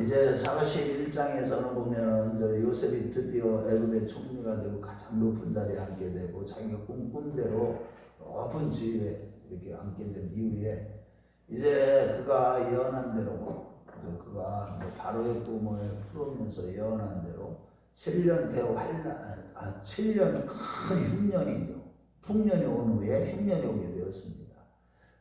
이제 41장에서는 보면은 이제 요셉이 드디어 애굽의 총리가 되고 가장 높은 자리에 앉게 되고 자기가 꿈대로 높은 지위에 이렇게 앉게 된 이후에 이제 그가 예언한 대로 그가 바로의 꿈을 풀으면서 예언한 대로 7년 대후 7년 큰 흉년이죠. 풍년이 온 후에 흉년이 오게 되었습니다.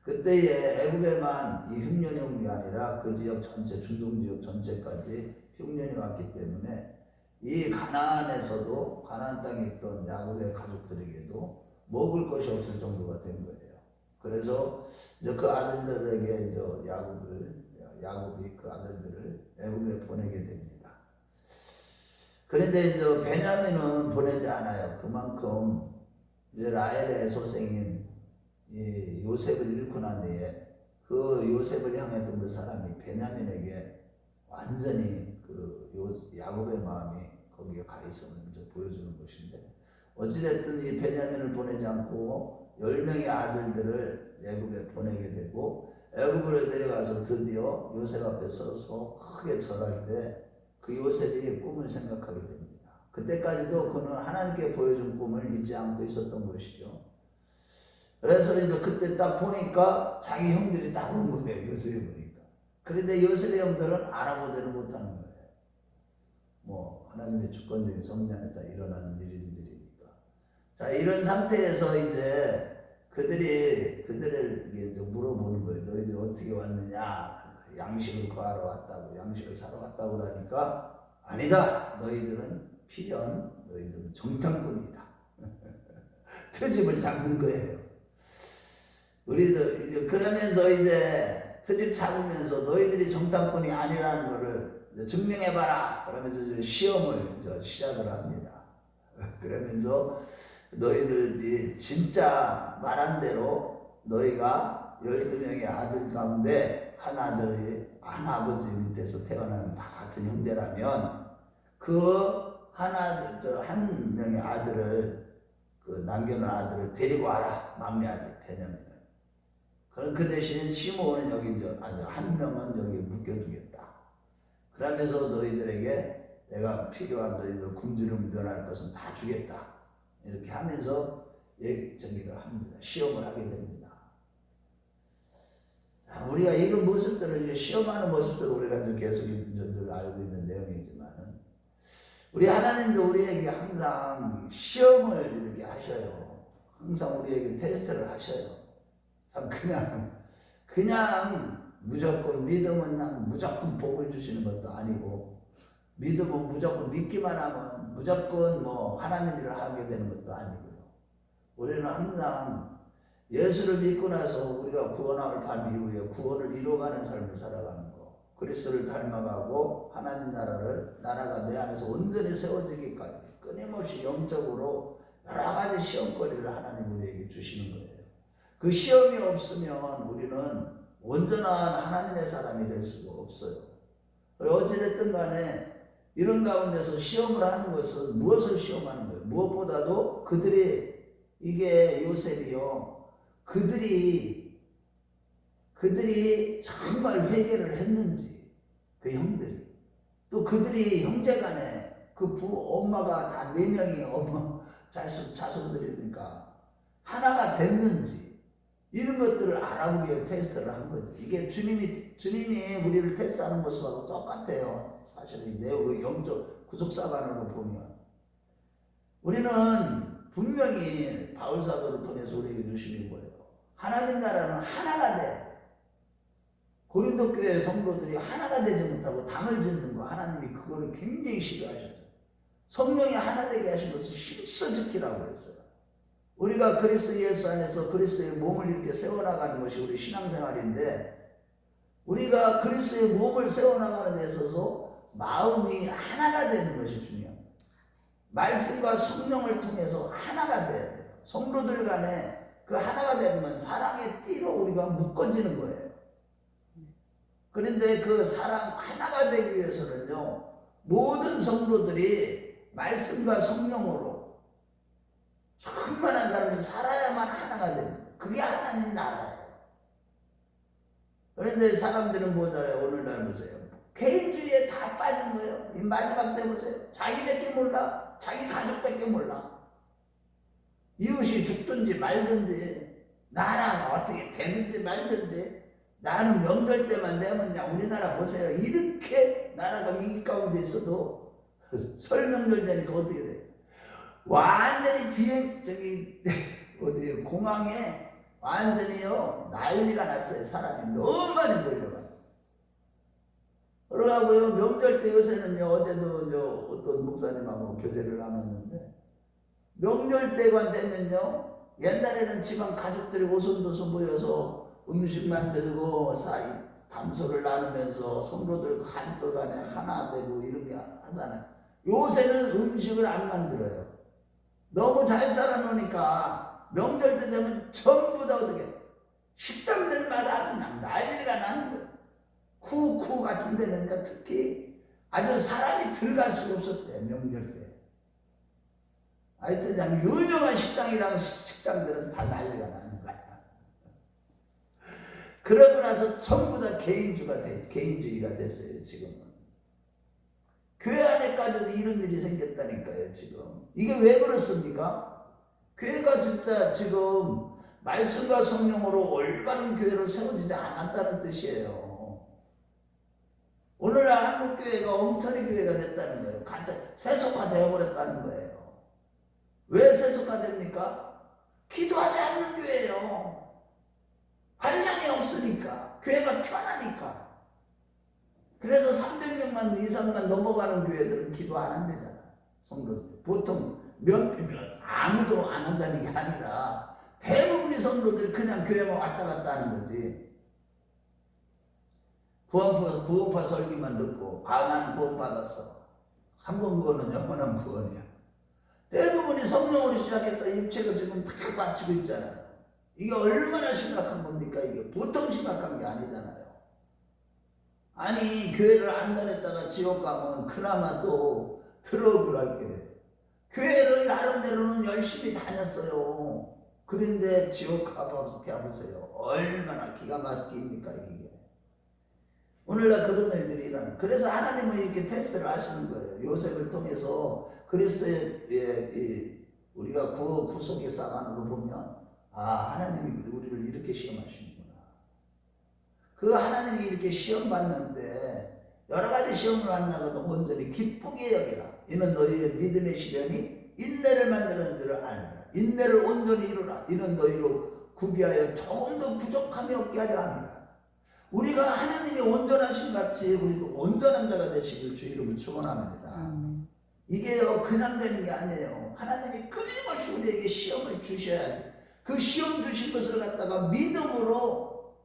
그때에 애굽에만 이 흉년이 온 게 아니라 그 지역 전체, 중동 지역 전체까지 흉년이 왔기 때문에 이 가나안에서도 가나안 땅에 있던 야곱의 가족들에게도 먹을 것이 없을 정도가 된 거예요. 그래서 이제 그 아들들에게 이제 야곱이 그 아들들을 애굽에 보내게 됩니다. 그런데 이제 베냐민은 보내지 않아요. 그만큼 이제 라헬의 소생인 이 요셉을 잃고 난 뒤에 그 요셉을 향했던 그 사람이 베냐민에게 완전히 그 야곱의 마음이 거기에 가 있음을 이제 보여주는 것인데, 어찌됐든 이 베냐민을 보내지 않고 10명의 아들들을 애굽에 보내게 되고, 애굽으로 내려가서 드디어 요셉 앞에 서서 크게 절할 때 그 요셉이 꿈을 생각하게 됩니다. 그때까지도 그는 하나님께 보여준 꿈을 잊지 않고 있었던 것이죠. 그래서 이제 그때 딱 보니까 자기 형들이 딱 온 거예요. 요셉이 보니까. 그런데 요셉의 형들은 알아보지를 못하는 거예요. 뭐 하나님의 주권적인 섭리 안에 다 일어나는 일들이니까. 자, 이런 상태에서 이제 그들에게 이제 물어보는 거예요. 너희들이 어떻게 왔느냐? 양식을 구하러 왔다고, 양식을 사러 왔다고 그러니까, 아니다. 너희들은 필연, 너희들은 정탐꾼이다. 트집을 잡는 거예요. 우리들 이제 그러면서 이제 트집 잡으면서 너희들이 정탐꾼이 아니라는 것을 증명해봐라. 그러면서 시험을 시작을 합니다. 그러면서 너희들이 진짜 말한 대로 너희가 12명의 아들 가운데 한 아들이 한 아버지 밑에서 태어난 다 같은 형제라면 그 한 명의 아들을 그 남겨놓은 아들을 데리고 와라. 막내 아들 베냐민을. 그럼 그 대신 시므온은 여기 한 명은 여기 묶여두겠다. 그러면서 너희들에게 내가 필요한 너희들 굶주림 면할 것은 다 주겠다. 이렇게 하면서 저기를 합니다. 시험을 하게 됩니다. 우리가 이런 모습들을 시험하는 모습들을 우리가 계속 늘 알고 있는 내용이지만은, 우리 하나님도 우리에게 항상 시험을 이렇게 하셔요. 항상 우리에게 테스트를 하셔요. 참 그냥 무조건 믿으면 그냥 무조건 복을 주시는 것도 아니고, 믿으면 무조건 믿기만 하면 무조건 뭐 하나님 일을 하게 되는 것도 아니고요. 우리는 항상 예수를 믿고 나서 우리가 구원함을 받은 이후에 구원을 이루어가는 삶을 살아가는 거, 그리스도를 닮아가고 하나님 나라가 내 안에서 온전히 세워지기까지 끊임없이 영적으로 여러 가지 시험거리를 하나님 우리에게 주시는 거예요. 그 시험이 없으면 우리는 온전한 하나님의 사람이 될 수가 없어요. 어찌됐든 간에 이런 가운데서 시험을 하는 것은 무엇을 시험하는 거예요? 무엇보다도 이게 요셉이요, 그들이 정말 회개를 했는지, 그 형들이, 또 그들이 형제간에 엄마가 다 4명이 자손들이니까 하나가 됐는지, 이런 것들을 알아보기 위해 테스트를 한 거죠. 이게 주님이 우리를 테스트하는 모습하고 똑같아요. 사실 이 영적 구속사관으로 보면 우리는 분명히 바울사도를 통해서 우리에게 주시는 거예요. 하나님 나라는 하나가 돼야 돼. 고린도 교회 성도들이 하나가 되지 못하고 당을 짓는 거, 하나님이 그거를 굉장히 싫어하셨죠. 성령이 하나 되게 하신 것을 힘써 지키라고 했어요. 우리가 그리스도 예수 안에서 그리스도의 몸을 이렇게 세워나가는 것이 우리 신앙생활인데, 우리가 그리스도의 몸을 세워나가는 데 있어서 마음이 하나가 되는 것이 중요합니다. 말씀과 성령을 통해서 하나가 돼야 돼요. 성도들 간에 그 하나가 되면 사랑의 띠로 우리가 묶어지는 거예요. 그런데 그 사랑 하나가 되기 위해서는요, 모든 성도들이 말씀과 성령으로 충만한 사람이 살아야만 하나가 됩니다. 그게 하나님 나라예요. 그런데 사람들은 뭐잖아요. 오늘날 보세요. 딱 빠진 거예요. 이 마지막 때 보세요. 자기밖에 몰라. 자기 가족밖에 몰라. 이웃이 죽든지 말든지 나랑 어떻게 되든지 말든지 나는 명절 때만 되면 그냥 우리나라 보세요. 이렇게 나라가 위기 가운데 있어도 설 명절 되니까 어떻게 돼? 완전히 어디 공항에 완전히요 난리가 났어요. 사람이 너무 많이 몰려가요. 그러고요 명절 때 요새는요 어제도 어떤 목사님하고 교제를 나눴는데 명절 때가 되면요 옛날에는 집안 가족들이 오손도손 모여서 음식 만들고 담소를 나누면서 성도들 가족들 간에 하나 되고 이런 게 하잖아요. 요새는 음식을 안 만들어요. 너무 잘 살아놓으니까 명절 때 되면 전부 다 어떻게 식당들마다 아주 난리가 나는 거예요. 쿠 같은 데는 특히 아주 사람이 들어갈 수가 없었대요. 명절 때. 하여튼 그냥 유명한 식당이랑 식당들은 다 난리가 나는 거야. 그러고 나서 전부 다 개인주의가 됐어요. 지금은. 교회 안에까지도 이런 일이 생겼다니까요. 지금 이게 왜 그렇습니까? 교회가 진짜 지금 말씀과 성령으로 올바른 교회로 세워지지 않았다는 뜻이에요. 오늘날 한국교회가 엉터리 교회가 됐다는 거예요. 세속화되어 버렸다는 거예요. 왜 세속화됩니까? 기도하지 않는 교회예요. 환란이 없으니까. 교회가 편하니까. 그래서 300명만 이상만 넘어가는 교회들은 기도 안 한대잖아. 성도들. 보통 아무도 안 한다는 게 아니라 대부분의 성도들이 그냥 교회만 왔다 갔다 하는 거지. 구원파 설교만 듣고 나는 구원받았어. 한 번 구원은 영원한 구원이야. 대부분이 성령으로 시작했다 육체가 지금 다 마치고 있잖아요. 이게 얼마나 심각한 겁니까? 이게 보통 심각한 게 아니잖아요. 아니 교회를 안 다녔다가 지옥 가면 그나마 또 들어오고 할게. 교회를 나름대로는 열심히 다녔어요. 그런데 지옥 가보세요. 얼마나 기가 막힙니까 이게. 오늘날 그런 일들이 일어나요. 그래서 하나님은 이렇게 테스트를 하시는 거예요. 요셉을 통해서 그리스도의 우리가 구속의 사관으로 보면 하나님이 우리를 이렇게 시험하시는구나. 그 하나님이 이렇게 시험 받는데 여러 가지 시험을 만나고도 온전히 기쁘게 여기라. 이는 너희의 믿음의 시련이 인내를 만드는 줄을 알라. 인내를 온전히 이루라. 이는 너희로 구비하여 조금 더 부족함이 없게 하려 합니다. 우리가 하나님이 온전하신 같이 우리도 온전한 자가 되시길 주 이름으로 축원합니다. 이게요 그냥 되는 게 아니에요. 하나님이 끊임없이 우리에게 시험을 주셔야지. 그 시험 주신 것을 갖다가 믿음으로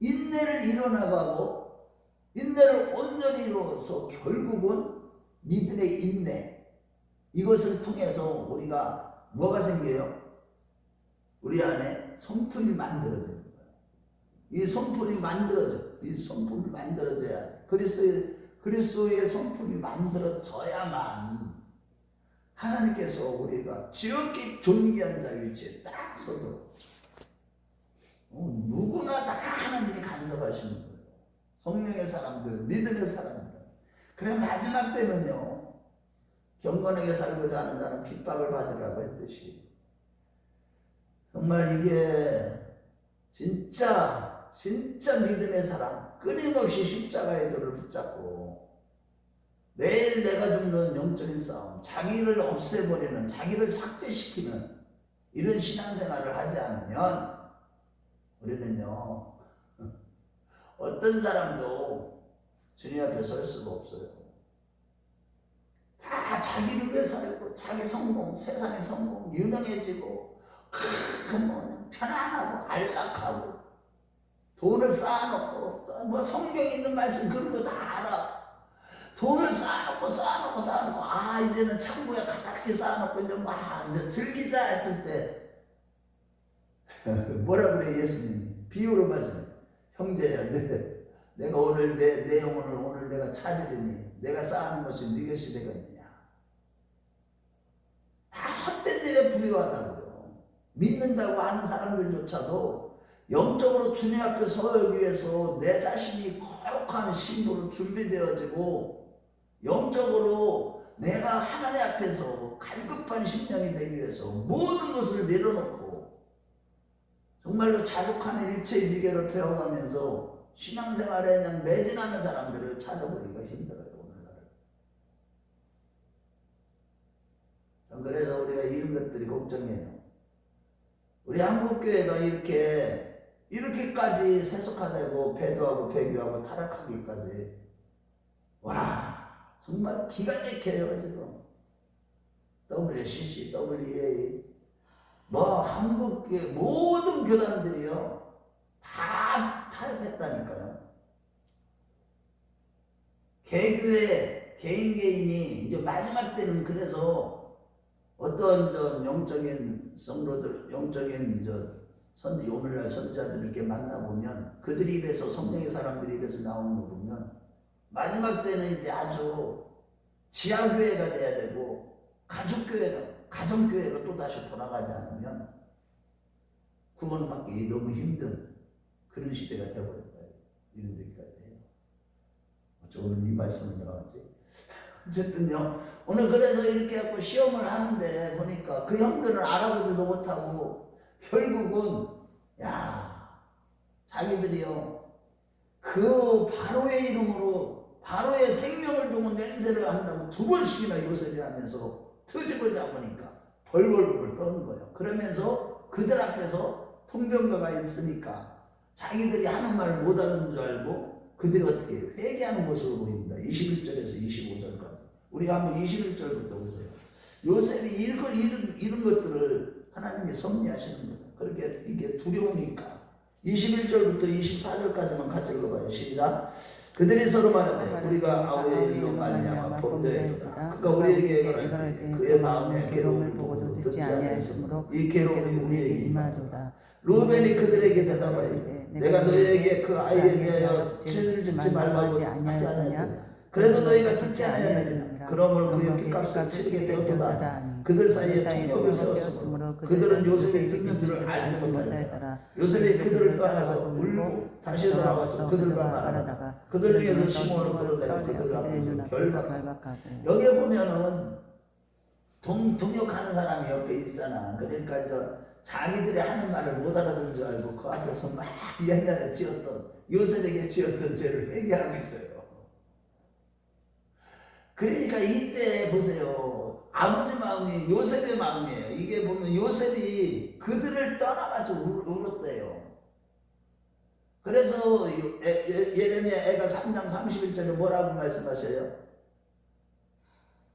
인내를 이뤄나가고 인내를 온전히 이루어서 결국은 믿음의 인내 이것을 통해서 우리가 뭐가 생겨요? 우리 안에 성품이 만들어져요. 이 성품이 만들어져야지. 그리스도의 성품이 만들어져야만 하나님께서 우리가 지극히 존귀한 자 위치에 딱 서도록 누구나 다 하나님이 간섭하시는 거예요. 성령의 사람들, 믿음의 사람들. 그래 마지막 때는요 경건하게 살고자 하는 자는 핍박을 받으라고 했듯이 정말 이게 진짜 믿음의 사람 끊임없이 십자가의 도를 붙잡고 매일 내가 죽는 영적인 싸움, 자기를 없애버리는, 자기를 삭제시키는 이런 신앙생활을 하지 않으면 우리는요 어떤 사람도 주님 앞에 설 수가 없어요. 다 자기를 위해 살고 자기 성공, 세상의 성공, 유명해지고 편안하고 안락하고 돈을 쌓아놓고 뭐 성경에 있는 말씀 그런 거 다 알아. 돈을 쌓아놓고 이제는 창고에 가득히 쌓아놓고 이제 즐기자 했을 때 뭐라 그래 예수님이 비유로 말씀해. 형제야 내가 오늘 내 영혼을 오늘 내가 찾으리니 내가 쌓아놓은 것이 네 것이 되겠느냐. 다 헛된 일에 불효하다고요. 믿는다고 하는 사람들조차도 영적으로 주님 앞에 서기 위해서 내 자신이 거룩한 신부로 준비되어지고 영적으로 내가 하나님 앞에서 갈급한 심령이 되기 위해서 모든 것을 내려놓고 정말로 자족하는 일체의 비결을 배워가면서 신앙생활에 그냥 매진하는 사람들을 찾아보기가 힘들어요, 오늘날. 그래서 우리가 이런 것들이 걱정이에요. 우리 한국교회가 이렇게까지 세속화되고 배도하고 배교하고 타락하기까지, 와, 정말 기가 막혀요, 지금. WCC, WEA, 한국교회 모든 교단들이요, 다 타협했다니까요. 개교회, 개인이 이제 마지막 때는 그래서 어떤 영적인 성도들, 영적인 오늘날 선지자들 이렇게 만나보면 그들 입에서, 성령의 사람들 입에서 나오는 거 보면 마지막 때는 이제 아주 지하교회가 돼야 되고 가정교회가 또다시 돌아가지 않으면 구원받기 너무 힘든 그런 시대가 되어버렸다. 이런 데까지 해요. 오늘 이 말씀은 나왔지. 어쨌든요, 오늘 그래서 이렇게 하고 시험을 하는데 보니까 그 형들은 알아보지도 못하고 결국은 자기들이요 그 바로의 이름으로 바로의 생명을 두고 맹세를 한다고 2번씩이나 요셉이 하면서 트집을 잡으니까 벌벌벌 떠는 거예요. 그러면서 그들 앞에서 통변가가 있으니까 자기들이 하는 말을 못 알아듣는 줄 알고 그들이 어떻게 회개하는 모습을 보입니다. 21절에서 25절까지. 우리가 한번 21절부터 보세요. 요셉이 이런 것들을 하나님이 섭리하시는 거예요. 그렇게 이게 두려우니까. 21절부터 24절까지만 같이 읽어봐요. 시작. 그들이 서로 말하되 우리가 아우의 일로 말미암아 범죄했도다. 그가 우리에게 말할 때 그의 마음에 괴로움을 보고도 듣지 아니하였으므로 이 괴로움이 우리에게 임하도다. 루벤이 그들에게 대답하여 내가 너희에게 그 아이에 대하여 죄를 짓지 말라고 하지 아니하였느냐. 그래도 너희가 듣지 아니하느냐. 그러므로 그의 핏값을 치르게 되었도다. 그들 사이에 통역을 세웠으므로 그들은 요셉이 듣는 줄을 알지 못하였더라. 요셉이 그들을 떠나서 울고 다시 돌아와서 그들과 말하다가 그들 중에서 시몬을 끌어내어 그들 앞에서 결박하고. 여기에 보면은 동역하는 사람이 옆에 있잖아. 그러니까 자기들이 하는 말을 못 알아듣는 줄 알고 그 앞에서 막 옛날에 요셉에게 지었던 죄를 회개하고 있어요. 그러니까 이때 보세요. 아버지 마음이 요셉의 마음이에요. 이게 보면 요셉이 그들을 떠나가서 울었대요. 그래서 예레미야 애가 3장 31절에 뭐라고 말씀하셔요?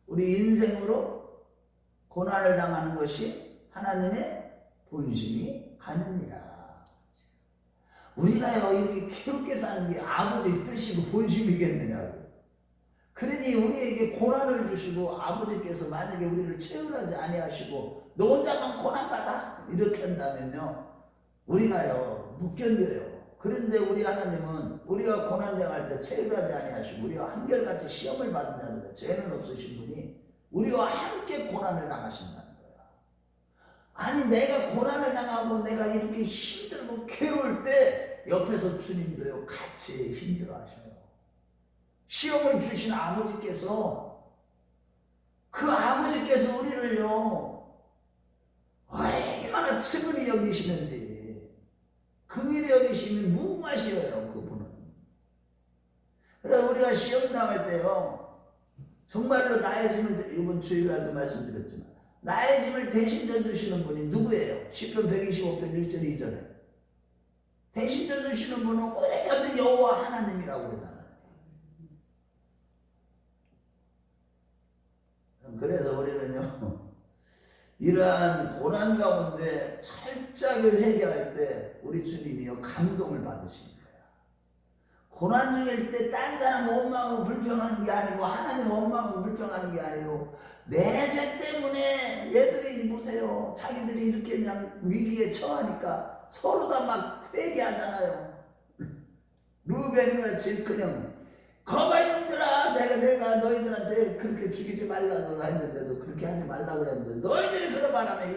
우리 인생으로 고난을 당하는 것이 하나님의 본심이 아니니라. 우리가요 이렇게 괴롭게 사는 게 아버지의 뜻이고 본심이겠느냐고. 그러니 우리에게 고난을 주시고 아버지께서 만약에 우리를 채울하지 아니하시고 너 혼자만 고난받아 이렇게 한다면요 우리가요 못 견뎌요. 그런데 우리 하나님은 우리가 고난당할 때 채울하지 아니하시고 우리와 한결같이 시험을 받은 자는 죄는 없으신 분이 우리와 함께 고난을 당하신다는 거야. 아니 내가 고난을 당하고 내가 이렇게 힘들고 괴로울 때 옆에서 주님도요 같이 힘들어하셔요. 시험을 주신 아버지께서 그 아버지께서 우리를요 얼마나 측은히 여기시는지 긍휼히 여기시면 무궁하시어요 그분은. 그래서 우리가 시험 당할 때요 정말로 나의 짐을 이번 주일날도 말씀드렸지만 나의 짐을 대신 져주시는 분이 누구예요? 시편 125편 1절 2절에 대신 져주시는 분은 오직 여호와 하나님이라고 그러잖아요. 그래서 우리는요 이러한 고난 가운데 철저하게 회개할 때 우리 주님이요 감동을 받으시는 거야. 고난 중일 때 딴 사람 원망하고 불평하는 게 아니고 하나님 원망하고 불평하는 게 아니고 내 죄 때문에 얘들이 보세요 자기들이 이렇게 그냥 위기에 처하니까 서로 다 막 회개하잖아요. 루벤이나 질큰형 거봐 이놈들아 내가 너희들한테 그렇게 죽이지 말라고 했는데도 그렇게 하지 말라고 그랬는데 너희들이 그런 바람에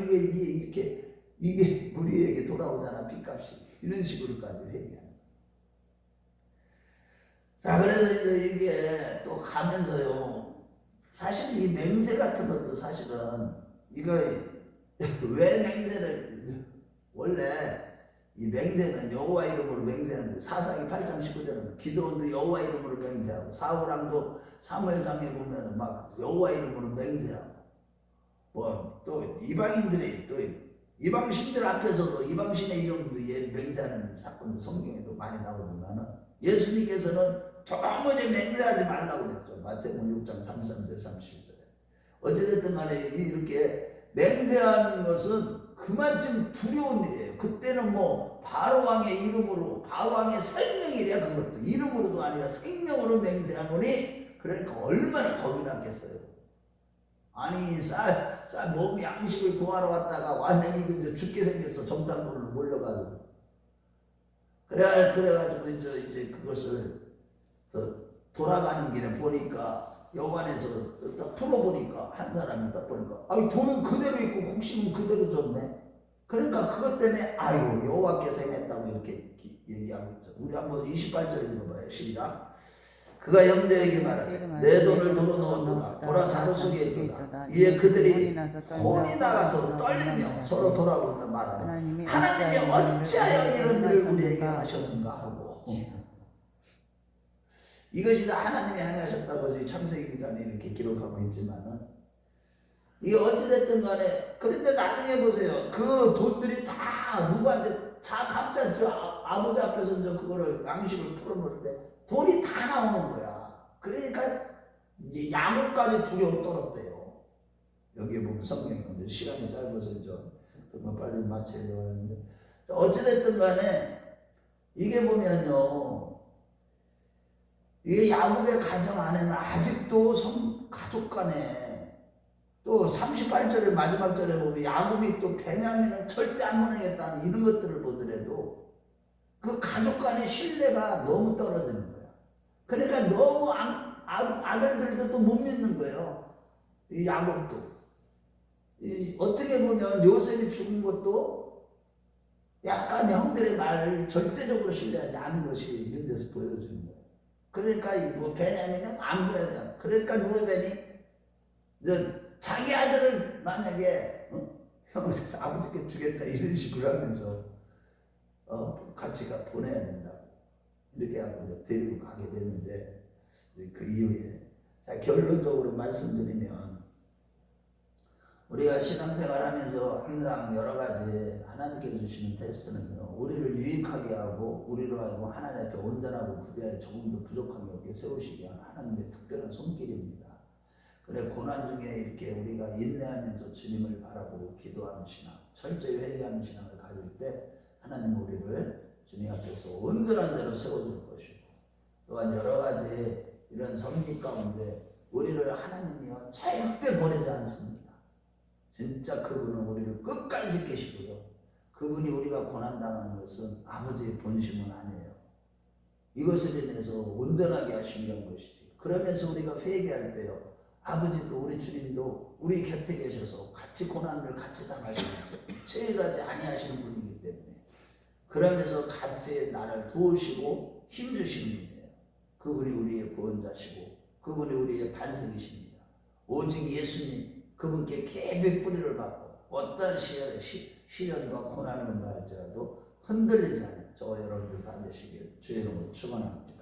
이게 우리에게 돌아오잖아 핏값이. 이런 식으로까지 회개하는. 자, 그래서 이제 이게 또 가면서요. 사실 이 맹세 같은 것도 사실은 이거 왜 맹세를 원래 이 맹세는 여호와 이름으로 맹세하는데 사사기 8장 19절은 기드온도 여호와 이름으로 맹세하고 사울왕도 사무엘상에 보면 막 여호와 이름으로 맹세하고 뭐 또 이방인들이 또 이방신들 앞에서도 이방신의 이름도 맹세하는 사건도 성경에도 많이 나오지만은 예수님께서는 도무지 맹세하지 말라고 그랬죠. 마태복음 6장 33절 37절에 어찌됐든 간에 이렇게 맹세하는 것은 그만큼 두려운 일이에요. 그때는 뭐 바로왕의 이름으로 바로왕의 생명이래야 그것도 이름으로도 아니라 생명으로 맹세하노니 그러니까 얼마나 겁이 났겠어요. 아니 몸 양식을 구하러 왔다가 완전히 이제 죽게 생겼어. 정탐꾼으로 몰려가지고 그래가지고 이제 그것을 돌아가는 길에 보니까 여관에서 딱 풀어보니까 한 사람이 딱 보니까 아니 돈은 그대로 있고 곡식은 그대로 줬네. 그러니까 그것 때문에 아이고 여호와께서 행했다고 이렇게 얘기하고 있죠. 우리 한번 28절 읽어봐요. 시작. 그가 형제에게 말하되 내 돈을 도로 넣었도다. 보라 자루 속에 있도다. 이에 그들이 혼이 나가서 떨며 서로 돌아보며 말하되 하나님이 어찌하여 이런 일을 우리에게 하셨는가 하고 이것이 다 하나님이 행하셨다고 창세기 기간에 이렇게 기록하고 있지만은 이게 어찌됐든 간에 그런데 나중에 보세요. 그 돈들이 다 누구한테 각자 저 아버지 앞에서 저 그거를 양식을 풀어놓을 때 돈이 다 나오는 거야. 그러니까 이제 야곱까지 두려워 떨었대요. 여기에 보면 성경에 시간이 짧아서 좀 빨리 마치려고 하는데 어찌됐든 간에 이게 보면요. 이게 야곱의 가정 안에는 아직도 가족 간에 또 38절의 마지막 절에 보면 야곱이 또 베냐민은 절대 안 보내겠다는 이런 것들을 보더라도 그 가족 간의 신뢰가 너무 떨어지는 거야. 그러니까 너무 아들들도 또 못 믿는 거예요. 이 야곱도. 어떻게 보면 요셉이 죽은 것도 약간 형들의 말을 절대적으로 신뢰하지 않은 것이 이런 데서 보여주는 거예요. 그러니까 뭐 베냐민은 안 보내잖아. 그러니까 루벤이 자기 아들을 만약에 형 아버지께 주겠다 이런 식으로 하면서 같이 보내야 된다고 이렇게 하고 데리고 가게 되는데 그 이후에 자, 결론적으로 말씀드리면 우리가 신앙생활하면서 항상 여러 가지 하나님께 주시는 테스트는요 우리를 유익하게 하고 우리로 하여금 하나님 앞에 온전하고 구비하여 조금 더 부족함이 없게 세우시기 위한 하나님의 특별한 손길입니다. 그래 고난 중에 이렇게 우리가 인내하면서 주님을 바라보고 기도하는 신앙, 철저히 회개하는 신앙을 가질 때 하나님 우리를 주님 앞에서 온전한 대로 세워줄 것이고 또한 여러 가지 이런 섭리 가운데 우리를 하나님이요 절대 버리지 않습니다. 진짜 그분은 우리를 끝까지 지키시고요. 그분이 우리가 고난당하는 것은 아버지의 본심은 아니에요. 이것을 인해서 온전하게 하시기 위한 것이지. 그러면서 우리가 회개할 때요. 아버지도 우리 주님도 우리 곁에 계셔서 같이 고난을 같이 당하시면서 체휼하지 아니하시는 분이기 때문에 그러면서 같이 나를 도우시고 힘주시는 분이에요. 그분이 우리의 구원자시고 그분이 우리의 반석이십니다. 오직 예수님 그분께 깊이 뿌리를 받고 어떤 시련과 고난을 만날지라도 흔들리지 않는 저와 여러분들 다 되시길 주의 이름으로 축원합니다.